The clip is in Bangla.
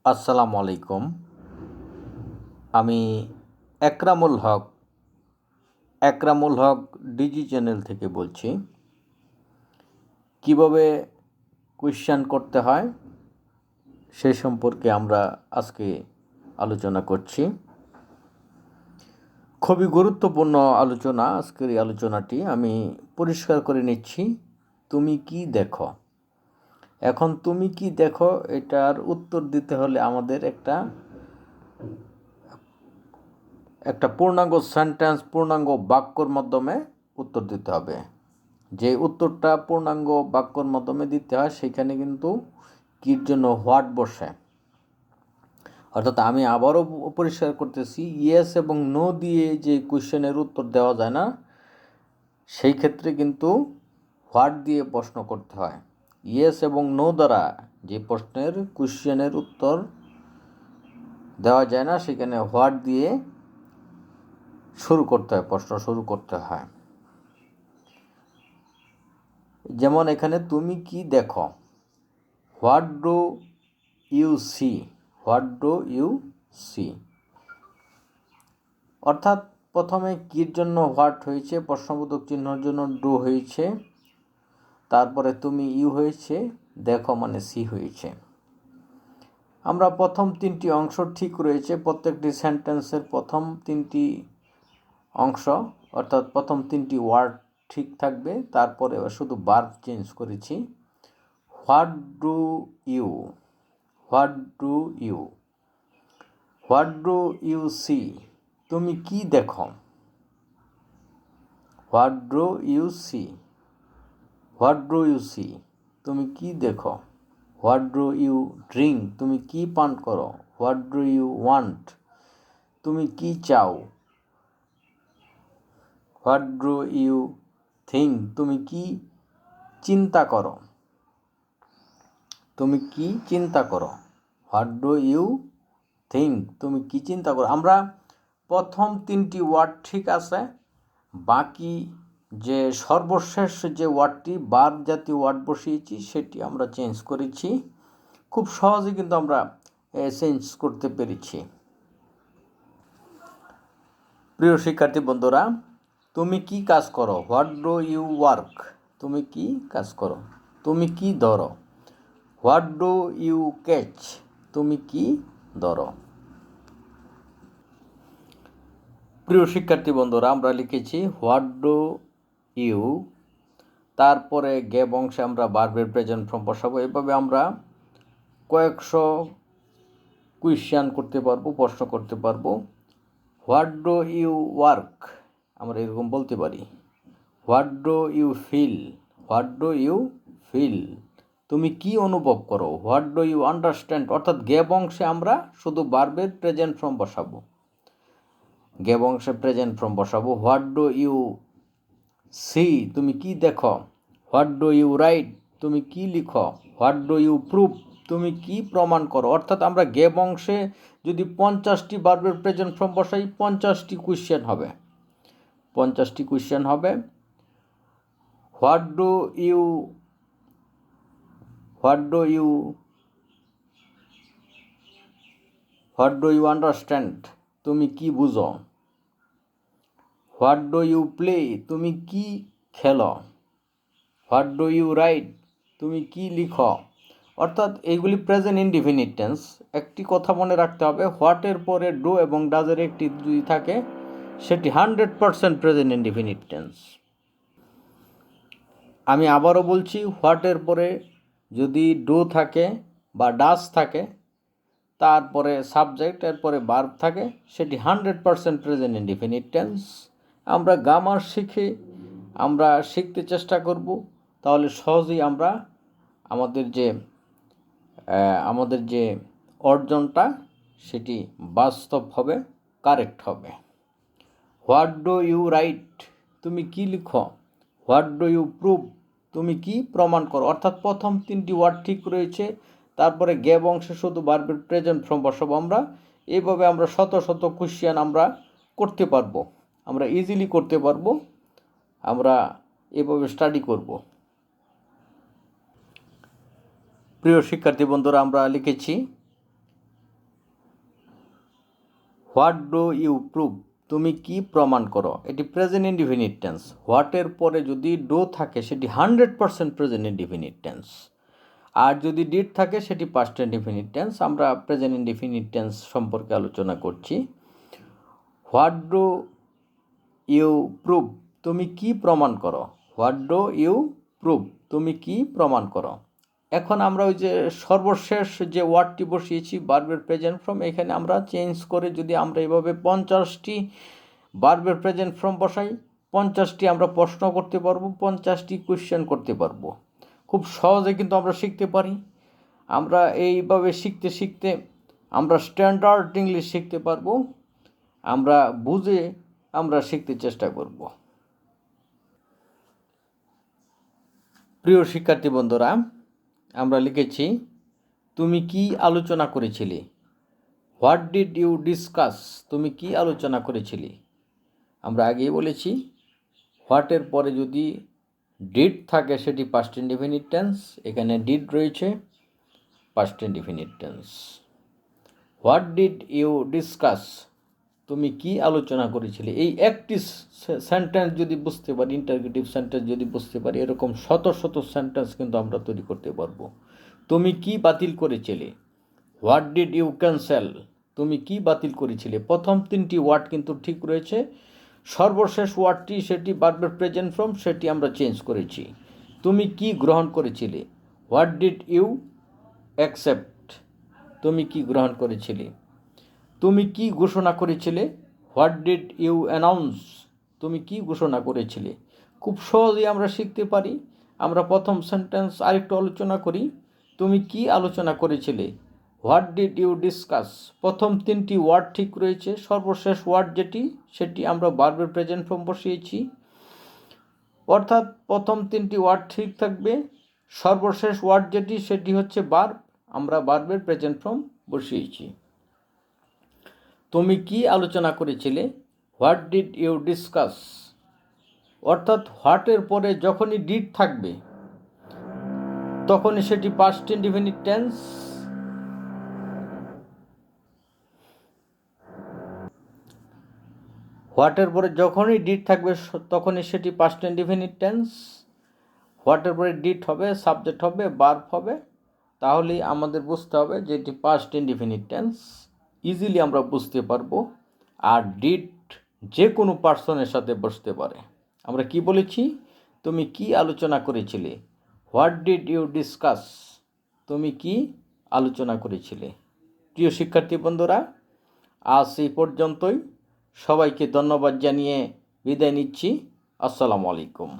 আসসালামু আলাইকুম। আমি একরামুল হক ডিজি চ্যানেল থেকে বলছি। কিভাবে কোয়েশ্চেন করতে হয় সে সম্পর্কে আমরা আজকে আলোচনা করছি। খুবই গুরুত্বপূর্ণ আলোচনা আজকের এই আলোচনাটি। আমি পরিষ্কার করে নিচ্ছি। তুমি কি দেখো? এখন তুমি কি দেখো এটার উত্তর দিতে হলে আমাদের একটা পূর্ণাঙ্গ সেন্টেন্স, পূর্ণাঙ্গ বাক্যর মাধ্যমে উত্তর দিতে হবে। যে উত্তরটা পূর্ণাঙ্গ বাক্যর মাধ্যমে দিতে হয় সেখানে কিন্তু কির জন্য হোয়াট বসে। অর্থাৎ আমি আবারও পরিষ্কার করতেছি, ইয়েস এবং নো দিয়ে যে কোয়েশ্চেনের উত্তর দেওয়া যায় না, সেই ক্ষেত্রে কিন্তু হোয়াট দিয়ে প্রশ্ন করতে হয়। ইয়েস এবং নো দ্বারা যে প্রশ্নের কোয়েশ্চেনের উত্তর দেওয়া যায় না, সেখানে হোয়াট দিয়ে শুরু করতে হয়, প্রশ্ন শুরু করতে হয়। যেমন এখানে তুমি কি দেখো, what do you see, what do you see. অর্থাৎ প্রথমে কির জন্য হোয়াট হয়েছে, প্রশ্নবোধক চিহ্নের জন্য ডু হয়েছে, তারপরে তুমি ইউ হয়েছে, দেখো মানে সি হয়েছে। আমরা প্রথম তিনটি অংশ ঠিক রয়েছে, প্রত্যেকটি সেন্টেন্সের প্রথম তিনটি অংশ অর্থাৎ প্রথম তিনটি ওয়ার্ড ঠিক থাকবে। তারপরে শুধু ভার্ব চেঞ্জ করেছি। What do you, what do you, what do you see, তুমি কি দেখো। What do you see, what do you see, তুমি কি দেখো। হোয়াট ডু ইউ ড্রিঙ্ক, তুমি কি পান করো। হোয়াট ডু ইউ ওয়ান্ট, তুমি কি চাও। হোয়াট ডু ইউ থিঙ্ক, তুমি কি চিন্তা করো। তুমি কি চিন্তা করো। হোয়াট ডু ইউ থিঙ্ক, তুমি কি চিন্তা করো। আমরা প্রথম তিনটি ওয়ার্ড ঠিক আছে, বাকি যে সর্বশেষ যে ওয়ার্ডটি ভার্ব জাতীয় ওয়ার্ড বসিয়েছি সেটি আমরা চেঞ্জ করেছি। খুব সহজে কিন্তু আমরা চেঞ্জ করতে পেরেছি। প্রিয় শিক্ষার্থী বন্ধুরা, তুমি কি কাজ করো। হোয়াট ডু ইউ ওয়ার্ক, তুমি কি কাজ করো। তুমি কি ধরো। হোয়াট ডু ইউ ক্যাচ, তুমি কি ধরো। প্রিয় শিক্ষার্থী বন্ধুরা, আমরা লিখেছি হোয়াট ডু ইউ, তারপরে গ্যাব অংশে আমরা ভার্বের প্রেজেন্ট ফর্ম বসাবো। এভাবে আমরা কয়েকশো কোয়েশ্চেন করতে পারবো, প্রশ্ন করতে পারবো। হোয়াট ডু ইউ ওয়ার্ক, আমরা এরকম বলতে পারি। What do you feel, what do you feel, তুমি কি অনুভব করো। হোয়াট ডু ইউ আন্ডারস্ট্যান্ড, অর্থাৎ গ্যাব অংশে আমরা শুধু ভার্বের প্রেজেন্ট ফর্ম বসাবো। গ্যাব অংশে প্রেজেন্ট ফর্ম বসাবো। হোয়াট ডু ইউ সি, তুমি কি দেখো। হোয়াট ডু ইউ রাইট, তুমি কি লিখো। হোয়াট ডু ইউ প্রুভ, তুমি কি প্রমাণ করো। অর্থাৎ আমরা গ্যাব অংশে যদি 50টি ভার্বের প্রেজেন্ট ফর্ম বসাই, 50টি কোয়েশ্চেন হবে, 50টি কোয়েশ্চেন হবে। What do you, what do you, what do you understand, তুমি কি বুঝো। হোয়াট ডু ইউ প্লে, তুমি কি খেলো। হোয়াট ডু ইউ রাইট, তুমি কি লিখো। অর্থাৎ এইগুলি প্রেজেন্ট ইনডিফিনিট টেন্স। একটি কথা মনে রাখতে হবে, হোয়াটের পরে ডু এবং ডাজের একটি যদি থাকে সেটি 100% প্রেজেন্ট ইনডিফিনিট টেন্স। আমি আবারও বলছি, হোয়াটের পরে যদি ডু থাকে বা ডাজ থাকে, তারপরে সাবজেক্ট, এরপরে ভার্ব থাকে, সেটি 100% প্রেজেন্ট ইনডিফিনিট টেন্স। আমরা গ্রামার শিখে আমরা শিখতে চেষ্টা করব, তাহলে সহজেই আমরা আমাদের যে অর্জনটা সেটি বাস্তব হবে, কারেক্ট হবে। হোয়াট ডু ইউ রাইট, তুমি কি লিখো। হোয়াট ডু ইউ প্রুভ, তুমি কি প্রমাণ করো। অর্থাৎ প্রথম তিনটি ওয়ার্ড ঠিক রয়েছে, তারপরে গ্যাব অংশে শুধু ভার্বের প্রেজেন্ট ফর্ম বসাবো আমরা। এইভাবে আমরা শত শত কোয়েশ্চেন আমরা করতে পারবো, আমরা ইজিলি করতে পারবো। আমরা এভাবে স্টাডি করব। প্রিয় শিক্ষার্থী বন্ধুরা, আমরা লিখেছি হোয়াট ডু ইউ প্রুভ, তুমি কি প্রমাণ করো, এটি প্রেজেন্ট ইনডিফিনিট টেন্স। হোয়াটের পরে যদি ডো থাকে সেটি 100% প্রেজেন্ট ইনডিফিনিট টেন্স, আর যদি ডিড থাকে সেটি পাস্ট ইনডিফিনিট টেন্স। আমরা প্রেজেন্ট ইনডিফিনিট টেন্স সম্পর্কে আলোচনা করছি। হোয়াট ডু ইউ প্রুভ, তুমি কি প্রমাণ করো। হোয়াট ডু ইউ প্রুভ, তুমি কি প্রমাণ করো। এখন আমরা ওই যে সর্বশেষ যে ওয়ার্ডটি বসিয়েছি ভার্বের প্রেজেন্ট ফর্ম, এখানে আমরা চেঞ্জ করে যদি আমরা এভাবে 50টি ভার্বের প্রেজেন্ট ফর্ম বসাই, 50টি আমরা প্রশ্ন করতে পারবো, 50টি কোয়েশ্চেন করতে পারবো। খুব সহজে কিন্তু আমরা শিখতে পারি। আমরা এইভাবে শিখতে শিখতে আমরা স্ট্যান্ডার্ড ইংলিশ শিখতে পারবো। আমরা বুঝে আমরা শিখতে চেষ্টা করব। প্রিয় শিক্ষার্থী বন্ধুরা, আমরা লিখেছি তুমি কি আলোচনা করেছিলে। হোয়াট ডিড ইউ ডিসকাস, তুমি কি আলোচনা করেছিলে। আমরা আগেই বলেছি হোয়াটের পরে যদি ডিড থাকে সেটি পাস্ট ইনডিফিনিট টেন্স, এখানে ডিড রয়েছে, past indefinite tense. What did you discuss, তুমি কি আলোচনা করেছিলে। এই একটি সেন্টেন্স যদি বুঝতে পারি, ইন্টারগেটিভ সেন্টেন্স যদি বুঝতে পারি, এরকম শত শত সেন্টেন্স কিন্তু আমরা তৈরি করতে পারবো। তুমি কি বাতিল করেছিলে। হোয়াট ডিড ইউ ক্যান্সেল, তুমি কি বাতিল করেছিলে। প্রথম 3টি ওয়ার্ড কিন্তু ঠিক রয়েছে, সর্বশেষ ওয়ার্ডটি সেটি ভার্বের প্রেজেন্ট ফর্ম, সেটি আমরা চেঞ্জ করেছি। তুমি কি গ্রহণ করেছিলে। হোয়াট ডিড ইউ অ্যাকসেপ্ট, তুমি কি গ্রহণ করেছিলে। তুমি কি ঘোষণা করেছিলে। হোয়াট ডিড ইউ অ্যানাউন্স, তুমি কি ঘোষণা করেছিলে। খুব সহজেই আমরা শিখতে পারি। আমরা প্রথম সেন্টেন্স আরেকটু আলোচনা করি। তুমি কি আলোচনা করেছিলে। হোয়াট ডিড ইউ ডিসকাস, প্রথম 3টি ওয়ার্ড ঠিক রয়েছে, সর্বশেষ ওয়ার্ড যেটি সেটি আমরা ভার্বের প্রেজেন্ট ফর্ম বসিয়েছি। অর্থাৎ প্রথম 3টি ওয়ার্ড ঠিক থাকবে, সর্বশেষ ওয়ার্ড যেটি সেটি হচ্ছে ভার্ব, আমরা ভার্বের প্রেজেন্ট ফর্ম বসিয়েছি। তুমি কি আলোচনা করেছিলে। হোয়াট ডিড ইউ ডিসকাস, অর্থাৎ হোয়াটের পরে যখনই ডিড থাকবে তখনই সেটি পাস্ট ইনডিফিনিট টেন্স। হোয়াটের পরে যখনই ডিড থাকবে তখনই সেটি পাস্ট ইনডিফিনিট টেন্স। হোয়াটের পরে ডিড হবে, সাবজেক্ট হবে, ভার্ব হবে, তাহলেই আমাদের বুঝতে হবে যে এটি পাস্ট ইনডিফিনিট টেন্স। ইজিলি আমরা বুঝতে পারবো। আর ডিড যে কোনো পার্সনের সাথে বসতে পারে। আমরা কি বলেছি, তুমি কি আলোচনা করেছিলে। হোয়াট ডিড ইউ ডিসকাস, তুমি কি আলোচনা করেছিলে। প্রিয় শিক্ষার্থী বন্ধুরা, আজ এই পর্যন্তই। সবাইকে ধন্যবাদ জানিয়ে বিদায় নিচ্ছি। আসসালামু আলাইকুম।